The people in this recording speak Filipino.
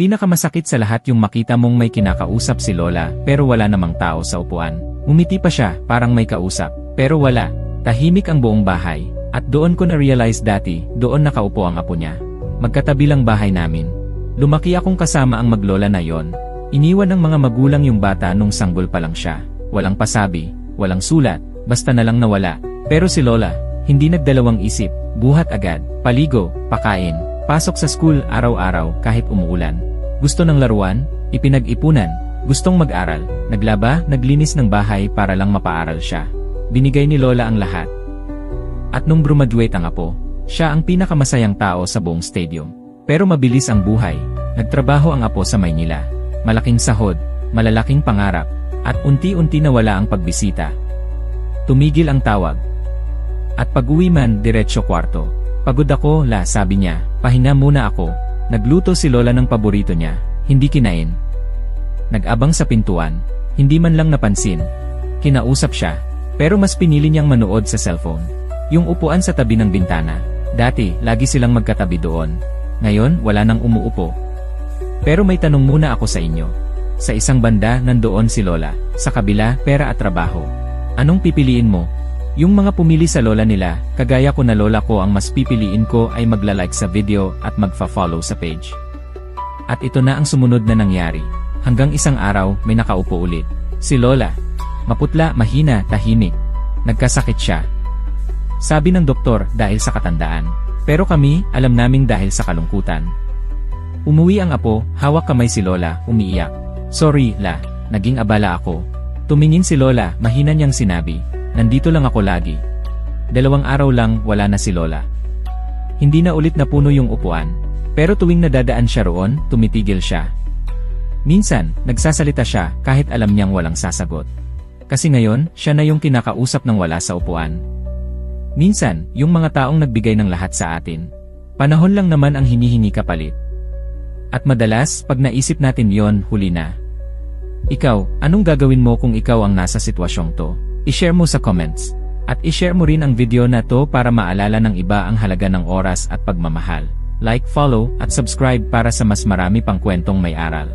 Pinakamasakit sa lahat yung makita mong may kinakausap si Lola pero wala namang tao sa upuan. Ngumiti pa siya, parang may kausap. Pero wala. Tahimik ang buong bahay. At doon ko na-realize dati, doon nakaupo ang apo niya. Magkatabi lang bahay namin. Lumaki akong kasama ang maglola na yon. Iniwan ng mga magulang yung bata nung sanggol pa lang siya. Walang pasabi, walang sulat, basta na lang nawala. Pero si Lola, hindi nagdalawang isip, buhat agad, paligo, pakain, pasok sa school araw-araw kahit umuulan. Gusto ng laruan, ipinag-ipunan, gustong mag-aral, naglaba, naglinis ng bahay para lang mapaaral siya. Binigay ni Lola ang lahat. At nung graduate ang apo, siya ang pinakamasayang tao sa buong stadium. Pero mabilis ang buhay, nagtrabaho ang apo sa Maynila. Malaking sahod, malalaking pangarap, at unti-unti nawala ang pagbisita. Tumigil ang tawag. At pag-uwi man, diretsyo kwarto. Pagod ako, la, sabi niya, pahinga muna ako. Nagluto si Lola ng paborito niya, hindi kinain. Nag-abang sa pintuan, hindi man lang napansin. Kinausap siya, pero mas pinili niyang manood sa cellphone. Yung upuan sa tabi ng bintana, dati, lagi silang magkatabi doon. Ngayon, wala nang umuupo. Pero may tanong muna ako sa inyo. Sa isang banda, nandoon si Lola. Sa kabila, pera at trabaho. Anong pipiliin mo? Yung mga pumili sa lola nila, kagaya ko na lola ko ang mas pipiliin ko ay magla-like sa video at magfa-follow sa page. At ito na ang sumunod na nangyari. Hanggang isang araw, may nakaupo ulit. Si Lola. Maputla, mahina, tahimik. Nagkasakit siya. Sabi ng doktor, dahil sa katandaan. Pero kami, alam naming dahil sa kalungkutan. Umuwi ang apo, hawak kamay si Lola, umiiyak. Sorry, la, naging abala ako. Tumingin si Lola, mahina niyang sinabi, nandito lang ako lagi. 2 araw lang, wala na si Lola. Hindi na ulit napuno yung upuan. Pero tuwing nadadaan siya roon, tumitigil siya. Minsan, nagsasalita siya kahit alam niyang walang sasagot. Kasi ngayon, siya na yung kinakausap ng wala sa upuan. Minsan, yung mga taong nagbigay ng lahat sa atin. Panahon lang naman ang hinihingi kapalit. At madalas, pag naisip natin yon, huli na. Ikaw, anong gagawin mo kung ikaw ang nasa sitwasyong to? I-share mo sa comments. At i-share mo rin ang video na to para maalala ng iba ang halaga ng oras at pagmamahal. Like, follow, at subscribe para sa mas marami pang kwentong may aral.